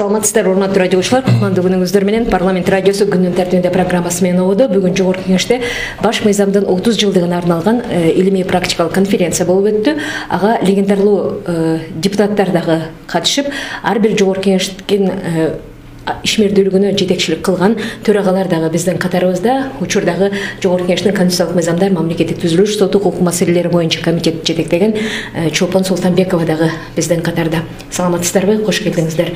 Саламатсыздар, урматтуу радиочулар. Кутмандуу күнүңүздөр менен парламент радиосу күнүнүн тартибинде программасы менен ободо. Бүгүн Жогорку Кеңеште баш мыйзамдын 30 жылдыгына арналган илимий практикалык конференция болуп өттү. Ага легендарлуу депутаттар дагы катышып, ар бир Жогорку Кеңештин ишмердүүлүгүнө жетекчилик кылган төрагалар дагы биздин катарыбызда. Учурдагы Жогорку Кеңештин конституциялык мыйзамдар, мамлекеттик түзүлүш, сот укук маселелери боюнча комитет жетектеген Чолпон Султанбекова дагы биздин катарда. Саламатсыздарбы? Кош келдиңиздер.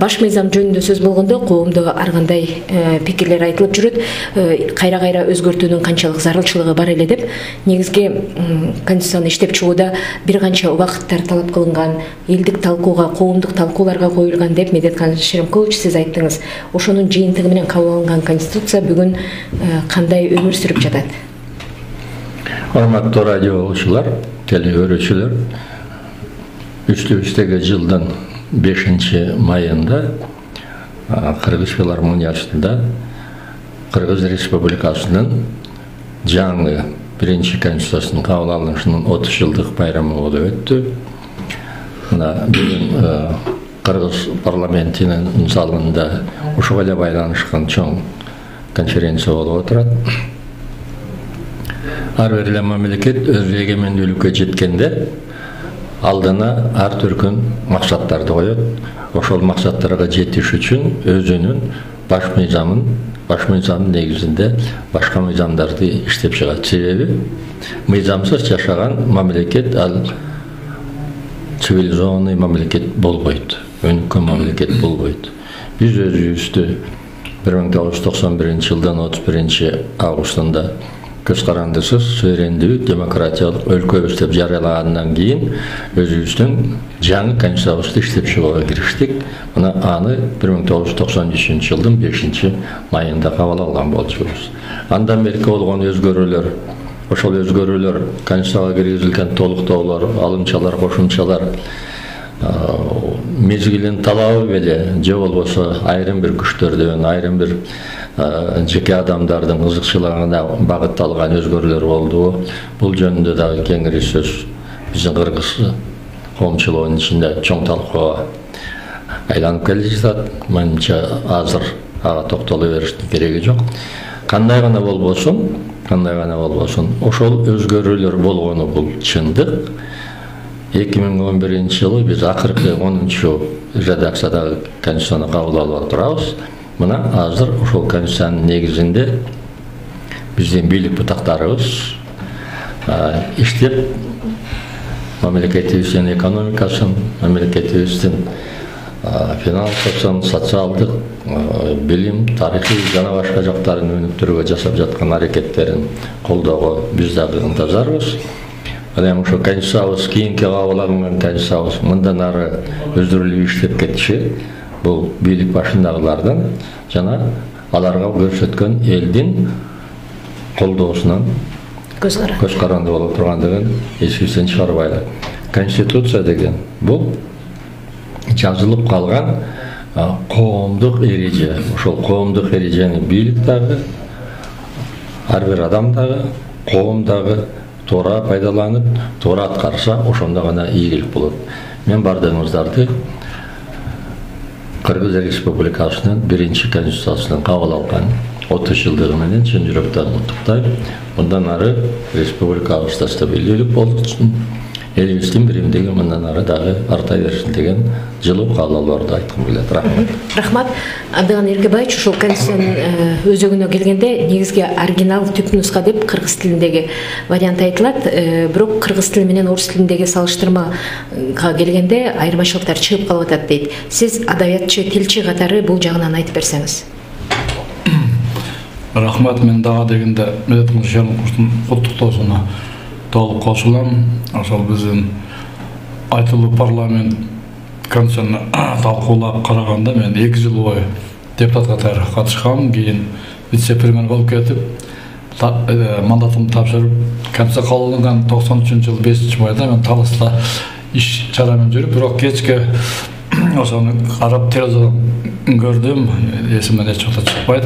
Баш мыйзам жөнүндө сөз болгондо коомдо ар кандай пикирлер айтылып жүрөт. Кайра-кайра өзгөртүүнүн канчалык зарылчылыгы бар эле деп, негизги конституцияны иштеп чыгууда бир канча убакыттар талап кылынган, элдик талкууга, коомдук талкууларга коюлган деп Медеткан Шеремкулович сиз айттыңыз. Ошонун жыйынтыгы менен кабыл алынган конституция бүгүн кандай өмүр сүрүп жатат? Урматтуу радиочулар, телеөрүүчүлөр, 3-3 жылдын 5 майында Кыргыз филармониясында Кыргыз Республикасынын жаңы биринчи конституциясынын кабыл алынышынын 30 жылдык байрамы болуп өттү. Мына бүгүн Кыргыз парламентинин залында ушуга эле байланышкан чоң конференция болуп отурат. Ар бир эле мамлекет өз эгемендүүлүккө жеткенде алдына ар түркүн максаттарды коет. Ошол максаттарга жетиш үчүн өзүнүн баш мыйзамдын негизинде башка мыйзамдарды иштеп чыгат. Себеби мыйзамсыз жашаган мамлекет ал цивилизованный мамлекет болбойт, өнүккөн мамлекет болбойт. Биз өзүбүздү 1991 жылдын 31 августунда көз карандысыз, суверендүү, демократиялык өлкөбүз деп жарыялагандан кийин өзүбүздүн жаңы конституциябызды иштеп чыгууга кириштик. Мына аны 1993 жылдын 5 майында кабыл алган болчубуз. Андан берки болгон өзгөрүүлөр, ошол өзгөрүүлөр конституцияга киргизилген толуктоолор, алымчалар, кошумчалар мезгилин талабы беле же болбосо айрым бир күчтөрдөн, айрым бир жеке адамдардын кызыкчылыгына багытталган өзгөрүүлөр болду. Бул жөнүндө дагы кеңири сөз биздин кыргыз коомчулугунун ичинде чоң талкууга айланып келе жатат. Менимче азыр ага токтоло бериштин кереги жок. Кандай гана болбосун, ошол өзгөрүүлөр болгону бул чындык. 2011 жылы биз акыркы 10-чу редакциядагы конституцияны кабыл алып турабыз. Мына азыр ошол конституциянын негизинде биздин бийлик бутактарыбыз иштеп мамлекетибиздин экономикасын, мамлекетибиздин финансысын, социалдык, билим, тарыхый жана башка жактарын өнүктүрүүгө жасап жаткан аракеттерин колдоого биз дагы ынтазарбыз. Анан ошо конституциябыз кийинки кабыл алынган конституциябыз мындан ары өздөрү иштеп кетиши бул бийлик башындагылардын жана аларга көрсөткөн элдин колдоосунан көз каранды болуп тургандыгын эсибизден чыгарбайлы. Конституция деген бул жазылып калган коомдук эреже. Ошол коомдук эрежени бийлик дагы, ар бир адам дагы, коом дагы туура пайдаланып, туура аткарса, ошондо гана ийгилик болот. Мен бардыгыңыздарды Кыргыз Республикасынын биринчи конституциясынын кабыл алган 30 жылдыгы менен чын жүрөктөн куттуктайм. Мындан ары республикабызда стабилдүүлүк болсун, элибиздин биримдиги мындан ары дагы арта берсин деген жылуу каалоолорду айткым келет. Рахмат. Рахмат. Абдыган Эркебаевич, ушул конституциянын өзөгүнө келгенде негизги оригинал түп нуска деп кыргыз тилиндеги вариант айтылат. Бирок кыргыз тили менен орус тилиндеги салыштырмага келгенде айырмачылыктар чыгып калып атат дейт. Сиз адабиятчы, тилчи катары бул жагынан айтып берсеңиз. Рахмат. Мен дагы дегенде Медеткан Шеремкуловичтун куттуктоосуна толук кошулам. Ошол биздин айтылуу парламент конституцияны талкуулап караганда мен 2 жыл бою депутат катары катышкам. Кийин вице-премьер болуп кетип, мандатымды тапшырып, конституция кабыл алынган 93 жылы 5 майда мен Таласта иш чара менен жүрүп, бирок кечке ошону карап телевизордон көрдүм, эсимден эч жакта чыкпайт.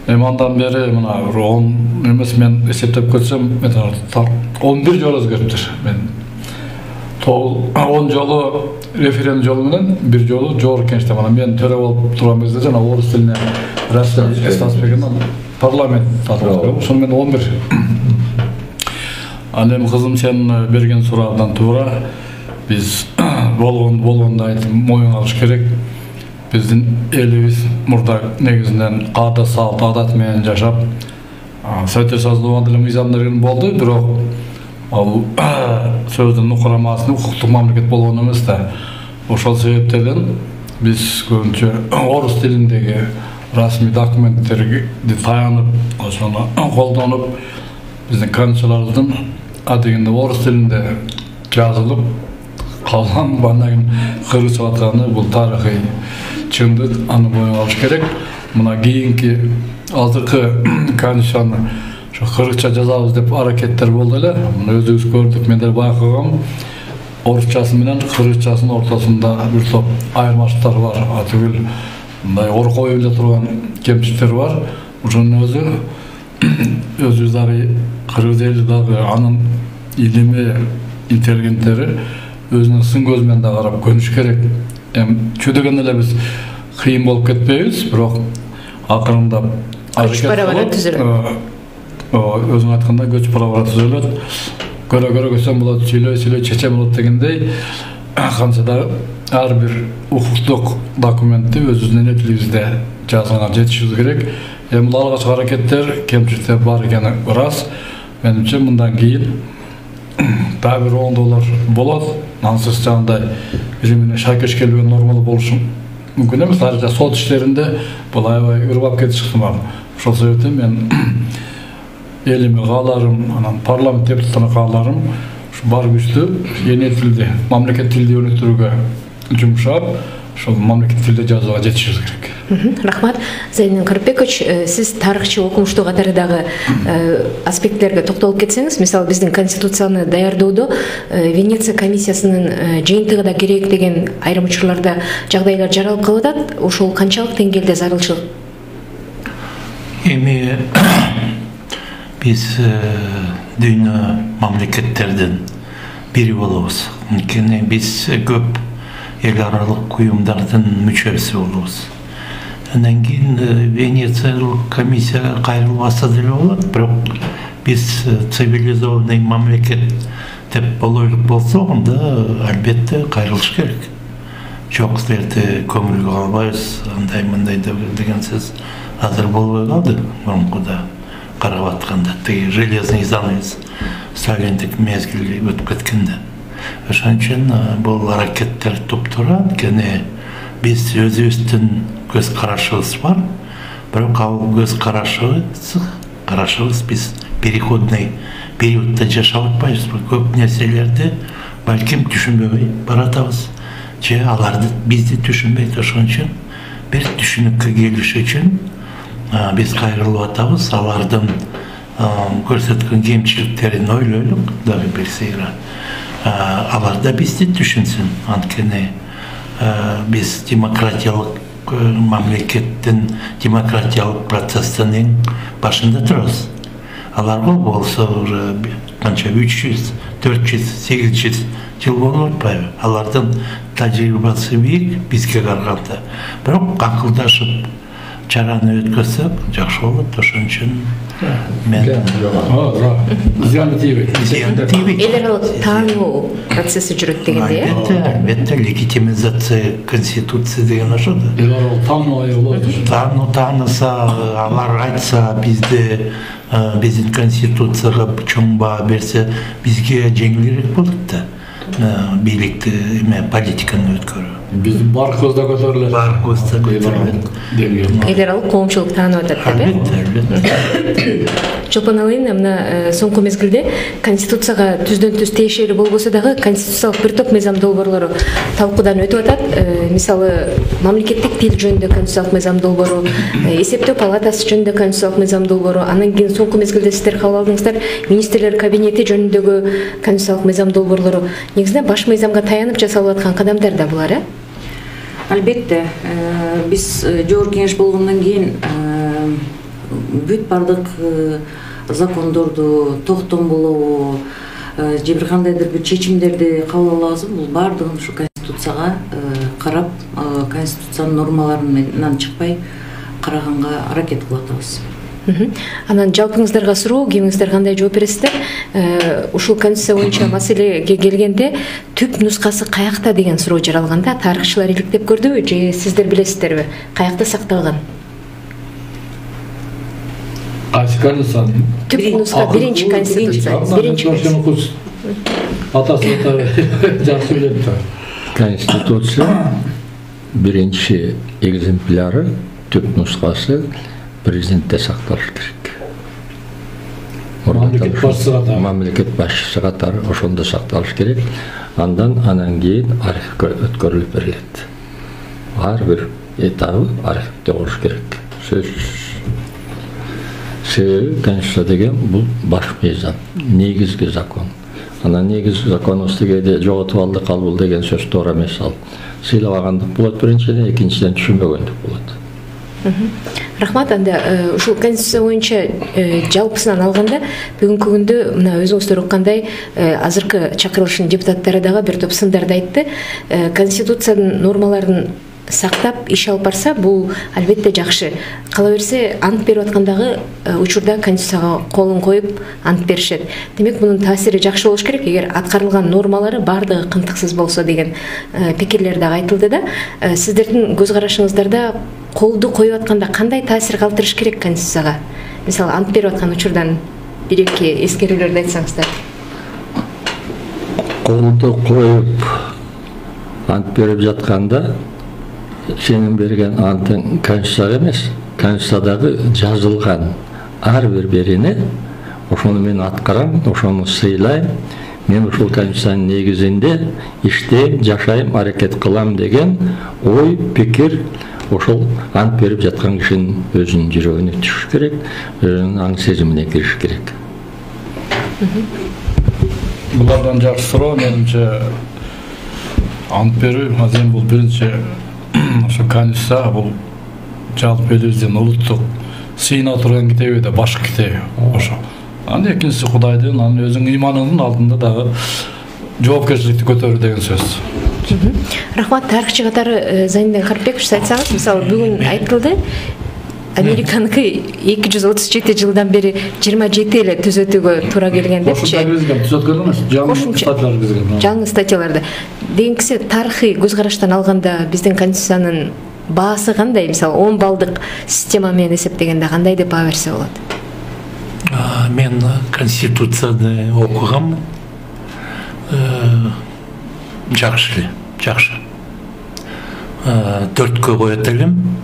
Андан бери мына 10 эмес мен эсептеп көрсөм 11 жолу өзгөрүптүр. Мен 10 жолу референдум жолу менен бир жолу жогорку кеңеште мына мен төрө болуп турган кезде жана орус тилине расмий статус берген парламент талкуу. Ошону мен 11. Ал эми кызым сен берген суроодан туура биз болгонду айтып моюн алыш керек. Биздин элибиз мурда негизинен каада салт адат менен жашап, Совет Союзунда деле мыйзамдар болду, бирок ал сөздүн курамасын укуктук мамлекет болгон эмес да. Ошол себептерден биз көбүнчө орус тилиндеги расмий документтерге таянып, ошону колдонуп, биздин конституциялардын адегенде орус тилинде жазылып калган, бандан кыргызча атканы бул тарыхый чындык, аны моюнга алыш керек. Мына кийинки азыркы конституцияны кыргызча жазабыз деп аракеттер болду эле. Муну өзүбүз көрдүк, мен деле байкагам. Орусчасы менен кыргызчасынын ортосунда бир топ айырмачылыктар бар. Атүгүл мындай оркой эле турган кемчиликтер бар. Ошонун өзүбүз дагы кыргыз эли дагы анын илими, интеллигенттери өзүнүн сын көзү менен да карап көрүш керек. Эми чөдөгөн эле биз кыйын болуп кетпейбиз, бирок акырындап көч барабара түзүлөт. Өзүң айткандай көч барабара түзүлөт. Көрө көсөм болот, сүйлөй чечем болот дегендей, канча да ар бир укуктук документти өзүбүздүн эле тилибизде жазганга жетишибиз керек. Эми алгачкы аракеттер, кемчиликтер бар экени ырас. Менимче мындан кийин дагы бир оңдоолор болот. Ансыз жагындай биримине шайкеш келбеген нормалуу болушу мүмкүн эмес. Айрыca сот иштеринде бул аябай ырбап кетиш ыктымал. Ошол себептен мен элиме кааларым, анан парламент депутаттарына кааларым ушу бар күчтү эне тилде, мамлекет тилде өнүктүрүүгө жумшап, ошол мамлекет тилде жазууга жетишибиз керек. Рахмат. Зайнин Кырбекович, сиз тарыхчы, окумуштуу катардагы аспекттерге токтолуп кетсеңиз, мисалы биздин конституцияны даярдоодо Венеция комиссиясынын жыйынтыгы да керек деген айрым учурларда жагдайлар жаралып калып атат. Ошол канчалык деңгээлде зарылчылык? Эми биз дүйнө мамлекеттердин бири болобуз. Анткени биз көп эл аралык уюмдардын мүчөсү болобуз. Андан кийин Венециялык комиссияга кайрылбаса деле болот, бирок биз цивилизованный мамлекет деп болойлук болсок, анда албетте кайрылыш керек. Жок, силерди көңүлгө албайбыз, андай мындай деген сөз азыр болбой калды. Мурункуда карап атканда тиги железный занавес сталиндик мезгил өтүп кеткенде. Ошон үчүн бул аракеттер туптуура, анткени биз өзүбүздүн көз карашыбыз бар, бирок ал көз карашыбыз биз переходный периодда жашап атпайбыз. Көп нерселерди балким түшүнбөй баратабыз, же аларды бизди түшүнбөйт. Ошон үчүн бир түшүнүккө келиш үчүн биз кайрылып атабыз, алардын көрсөткөн кемчиликтерин ойлойлук дагы бир сыйра. Алар да бизди түшүнсүн, анткени биз демократиялык мамлекеттин демократиялык процесстин эң башында турабыз. Аларга болсо канча 300, 400, 800 жыл болуп атпайбы? Алардын тажрыйбасы бийик бизге караганда. Бирок акылдашып чараны өткөрсөк жакшы болот. Ошон үчүн мен зыяны тийбейт. Эл аралык таануу процесси жүрөт дегенде, албетте легитимизация конституция деген ошо да. Эл аралык таануу болот. Тааныса, алар айтса бизди биздин конституцияга чоң баа берсе, бизге жеңилирээк болот да. Бийликти политиканы өткөрүү. Биздин бар көздө көтөрүлөт. Бар көздө көтөрүлөт. эл аралык коомчулук таанып атат деп, Албетте. Чолпон Алина, мына соңку мезгилде конституцияга түздөн түз тиешелүү болбосо дагы конституциялык бир топ мыйзам долбоорлору талкуудан өтүп атат. Мисалы, мамлекеттик тил жөнүндө конституциялык мыйзам долбоору, эсептөө палатасы жөнүндө конституциялык мыйзам долбоору, анан кийин соңку мезгилде сиздер кабыл алдыңыздар министрлер кабинети жөнүндөгү конституциялык мыйзам долбоорлору. Негизинен баш мыйзамга таянып жасалып аткан кадамдар да булар, Албетте, биз жогорку кеңеш болгондон кийин бүт бардык закондорду токтом болобу, же бир кандайдыр бир чечимдерди кабыл алабыз, бул баардыгын ушу конституцияга карап, конституциянын нормаларынан чыкпай караганга аракет кылып атабыз. Анан жалпыңыздарга суроо, кимиңиздер кандай жооп бересиздер? Ушул конституция боюнча маселеге келгенде түп нускасы каякта деген суроо жаралганда, тарыхчылар иликтеп көрдүбү же сиздер билесиздерби? Каякта сакталган? Түп нуска биринчи конституция. Атасы жакшы билет. Конституция биринчи экземпляры, түп нускасы президентте сакталыш керек. Мамлекет башчысы катары ошондо сакталыш керек. Андан кийин архивге өткөрүлүп берилет. Ар бир этабы архивде болуш керек. Себеби конституция деген бул баш мыйзам, негизги закон. Анан негизги законубузду кээде жоготуп алдык, ал бул деген сөз туура эмес. Ал сыйлабагандык болот биринчиден, экинчиден түшүнбөгөндүк болот. Рахмат. Анда ушул конституция боюнча жалпысынан алганда бүгүнкү күндө мына өзүңүздөр уккандай азыркы чакырылыштын депутаттары дагы бир топ сындарды айтты. Конституциянын нормаларын сактап иш алып барса, бул албетте жакшы. Кала берсе, ант берип аткандагы учурда конституцияга колун коюп ант беришет. Демек, мунун таасири жакшы болуш керек, эгер аткарылган нормалары бардыгы кынтыксыз болсо деген пикирлер дагы айтылды да. Сиздердин көз карашыңыздарда колду коюп атканда кандай таасир калтырыш керек конституцияга? Мисалы, ант берип аткан учурдан бир-эки эскерүүлөрдү айтсаңыздар. Колду коюп ант берип жатканда сенин берген антың конституцияга эмес, конституциядагы жазылган ар бир берени ошону мен аткарам, ошону сыйлайм, мен ушул конституциянын негизинде иштейм, жашайм, аракет кылам деген ой, пикир ошол ант берип жаткан кишинин өзүнүн жүрөгүнө түшүш керек, өзүнүн аң сезимине кириш керек. Булардан жакшы суроо, менимче ант берүү, азем бул биринчи ошо конституция, бул жалпы элибиздин улуттук сыйына турган китеби да, баш китеби ошо. Анан экинчиси Кудайдын, анын өзүнүн иманынын алдында дагы жоопкерчиликти көтөрүү деген сөз. Рахмат. Тарыхчы катары Зайниден Карпекович, айтсаңыз, мисалы бүгүн айтылды, Американыкы 237 жылдан бери 27 эле түзөтүүгө туура келген депчи. Жаңы статьяларды. Дегенкиси, тарыхый көз караштан алганда биздин конституциянын баасы кандай? Мисалы 10 балдык система менен эсептегенде кандай деп баа берсе болот? Мен конституцияны окугам. Жакшы. Төрткө коет элем.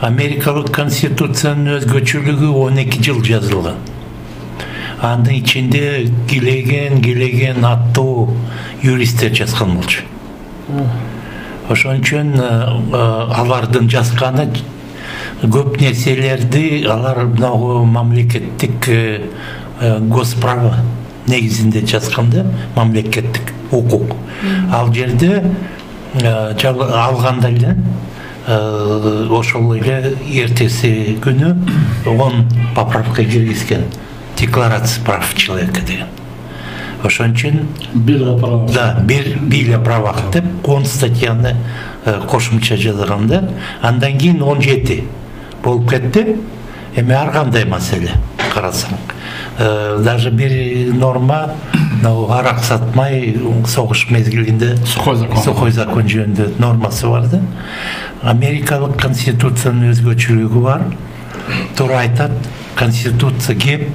Америкалык конституциянын өзгөчөлүгү 12 жыл жазылган. Анын ичинде килеген аттуу юристтер жазган болчу. Ошон үчүн алардын жазганы көп нерселерди алар мамлекеттик госправо негизинде жазганда, мамлекеттик укук. Ал жерде алганда эле ошол эле эртеси күнү 10 поправка киргизген, декларация прав человека деген. Ошон үчүн бир правах деп 10 статьяны кошумча жазганда, андан кийин 17 болуп кетти. Эми ар кандай маселе карасаң, даже бир норма арак сатмай согуш мезгилинде сухой закон жөнүндө нормасы бар да. Америкалык конституциянын өзгөчөлүгү бар. Туура айтат, конституция кеп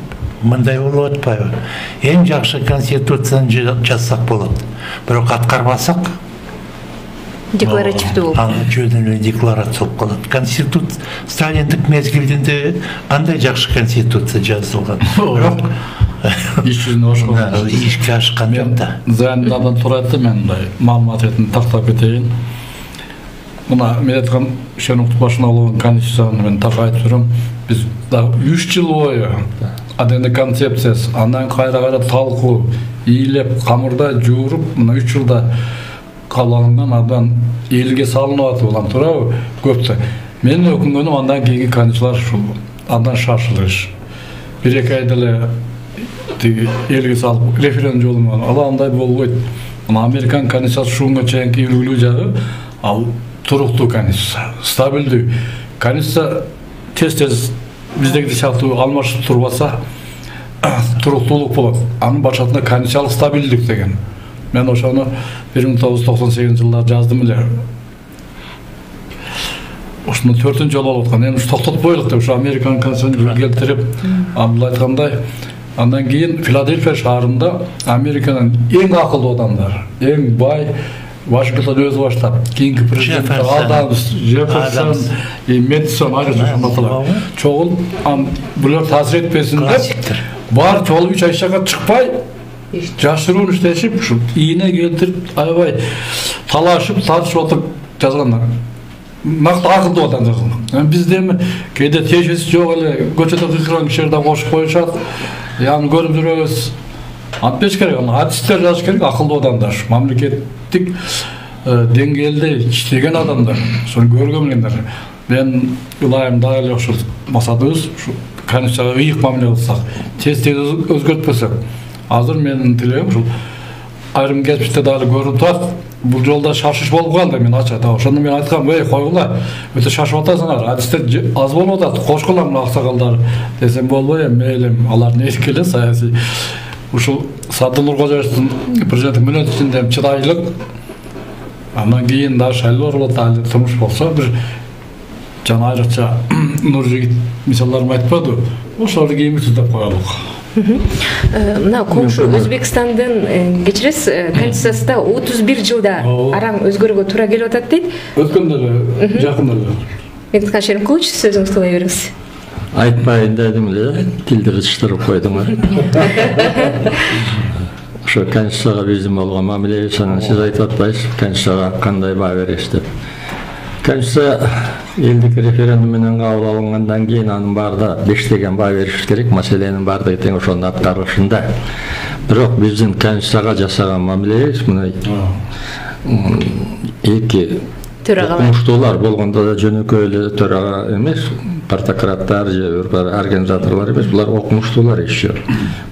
мындай болуп атпайбы? Эң жакшы конституцияны жазсак болот. Бирок аткарбасак декларативдүү болуп. Аны жөн эле декларация болуп калат. Конституция Сталиндик мезгилинде андай жакшы конституция жазылган. Бирок ишке ашкан жок да. Зайндан туура айтты, мен мындай маалымат этин тактап кетейин. Мына мен айткан Шенуктун башына алган конституцияны мен так айтып жүрөм. Биз 3 жыл бою аденде концепциясы, андан кайра талкуу, ийилеп, камырда жууруп, мына 3 жылда калганган андан элге салынып атып алам, туурабы? Көптө. Менин өкүнгөнүм андан кийинки конституциялар ушул, андан шашылыш. 1-2 айда эле elге салып референдум жолу ал андай болбойт. Американ конституциясы ушунга чейинки үлгүлүү жагы ал туруктуу конституция, стабилдүү конституция тез биздеги сыяктуу алмашып турбаса туруктуулук болот. Анын башында конституциялык стабилдик деген. Мен ошону 1998-жылдары жаздым эле. Ушуну 4-жолу болуп аткан. Эми токтотпойлук деп ушу Американ конституциясын келтирип, Абдул айткандай, андан кийин Филадельфия шаарында Американын эң акылдуу адамдары, эң бай Вашингтон өзү баштап, кийинки президент Адамс, Джефферсон, Мэдисон ошондой чогул булар таасир этпесин деп бар жолу 3 айшага чыкпай жашыруун иштешип, ушу ийне келтирип, аябай талашып, тартышып отуруп жазгандар. Накты акылдуу адам жазган. Бизде эми кээде тежеси жок эле көчөдө кыйкырган кишилерди кошуп коюшат. Яны көрүп жүрөбүз. Антпеш керек, адистер жазыш керек, акылдуу адамдар, мамлекеттик деңгээлде иштеген адамдар, сону көргөн элендер. Мен ылайым дагы эле ошол максатыбыз ушу конституцияга ыйык мамиле кылсак, тез өзгөртпөсөк. Азыр менин тилегим ушул айрым кесипте дагы көрүнүп турат. Бул жолда шашыш болуп калды, мен ачат. Ошондо мен айткам, койгула, өтө шашып атасыңар, адистер аз болуп атат, кошкула мына аксакалдар десем болбой, мейлим, алардын эркеле саясий. Ушул Садыр Нуркожоевдун президенттик мөөнөтүндө чыдайлык, андан кийин дагы шайлоо болот, али турмуш болсо, бир жана айрыкча Нуржигит мисалдарын айтпады. Ошолорду кийин деп коелук. Мына комшу Өзбекстандын кечиресиз, конституциясында 31 жылда араң өзгөрүүгө туура келип атат дейт. Өткөндө эле, жакында эле. Мектеп Шерим Кылыч сөзүңүздү кылай бериңиз. Айтпайын дедим эле, тилди кычтырып койдуңар. Ошо конституцияга биздин болгон мамилебиз, сиз айтып атпайсыз, конституцияга кандай баа бересиз деп. Конституция элдик референдум менен кабыл алынгандан кийин анын баарда бештеген баа бериш керек, маселенин баардыгы тең ошонун аткарышында. Бирок биздин конституцияга жасаган мамилебиз мына эки окумуштуулар болгондо да жөнөкөй эле төрага эмес, партократтар же организаторлор эмес, булар окумуштуулар иши.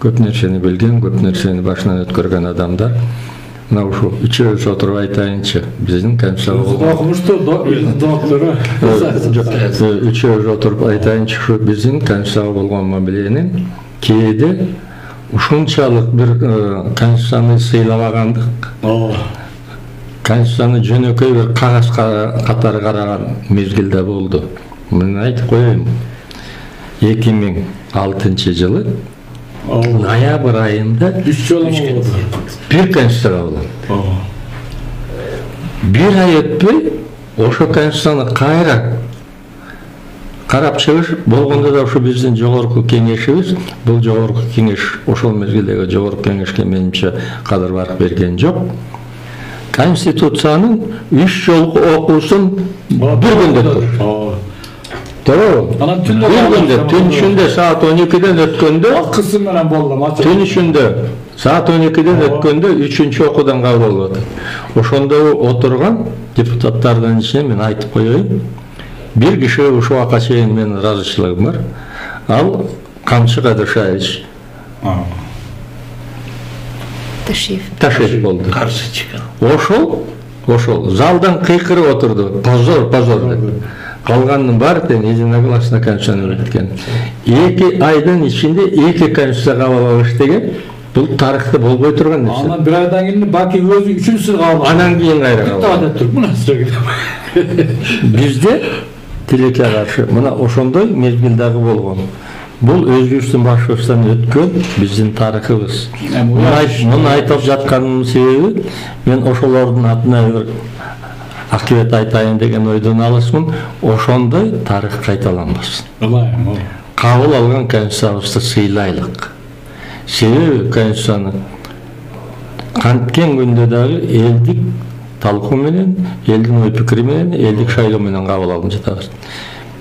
Көп нерсени билген, көп нерсени башынан өткөргөн адамдар. Мына ушу үчөөбүз отуруп айтайынчы, биздин конституцияга окумуштуу доктору. Үчөөбүз отуруп айтайынчы, ушу биздин конституцияга болгон мамиленин кээде ушунчалык бир конституцияны сыйлабагандык, конституцияны жөнөкөй бир кагаз катары караган мезгилде болду. Мен айтып коеюн, 2006 жылы ноябрь айында 3 жолу болду. Бир конституция болду. Бир ай өтпөй ошо конституцияны кайра карап чыгыш болгондо да ушу биздин жогорку кеңешибиз, бул жогорку кеңеш ошол мезгилдеги жогорку кеңешке менимче кадыр барып берген жок. Конституциянын 3 жолку окуусун бир күндө өткөрдү. Doğru. Tün içinde saat 12'den ötkönde kısım menен болдум. Tün içinde saat 12'den ötkönde 3. okudan kabul oldu. Oşonda oturgan депутаттардан içine men aytıp koyayım. Bir kişi uşu vaka çeyin men razıçılığım var. Al Kamçı Kadırşaевич. Taşev oldu. Karşı çıkan. Oşol zaldan kıykırıp oturdu. Pozor dedi. Kalganın var den единогласно конституцияны өткөн. 2 айдын içinde 2 конституция кабыл алыш деген бул тарыхта болбой турган нерсе. Анан бир айдан кийин Баки өзү үчүнчүсү кабыл. Анан кийин кайра кабыл. Бизде тилекке каршы мына ошондой мезгилдеги болгон. Бул Өзбекстан Башкортостан өткөн биздин тарыхыбыз. Муну айтып жатканымдын себеби мен ошолордун атына бир акыбет айтайын деген ойдон алысмын. Ошондой тарых кайталанбасын. Кабыл алган конституциябызды сыйлайлык. Себеби конституцияны канткен күндө дагы элдик талкуу менен, элдин ой пикири менен, элдик шайлоо менен кабыл алынып жатабыз.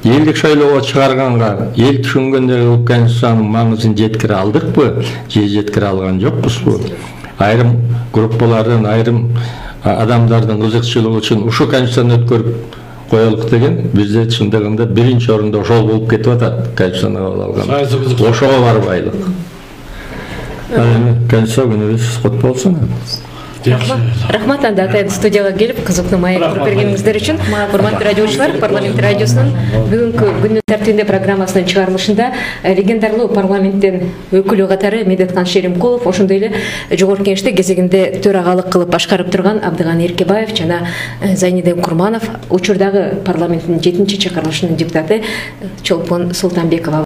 Элдик шайлоого чыгарганга, эл түшүнгөндөгү бул конституциянын маңызын жеткире алдыкпы, же жеткире алган жокпузбу? Айрым группалардын, айрым адамдардын кызыкчылыгы үчүн ушу конституцияны өткөрүп коелук деген бизде чындыгында биринчи орунда ошол болуп кетип атат. Конституцияны кабыл алган. Ошого барбайлык. Конституция күнүбүз кут болсун. Рахмат, анда атайын студияға келіп, қызықты маек көріп бергеніңіздер үшін. Құрметті радиошылар, парламент радиосының бүгінгі күннің тәртібінде программасының шығарылышында легендарлы парламенттен өкілі қатары Медетхан Шеримкулов, ошондой эле жогорку кеңеште кезегинде төрагалық кылып башкарып турган Абдыган Эркебаев жана Зайниден Курманов, учурдагы парламенттин 7-чакырылышынын депутаты Чолпон Султанбекова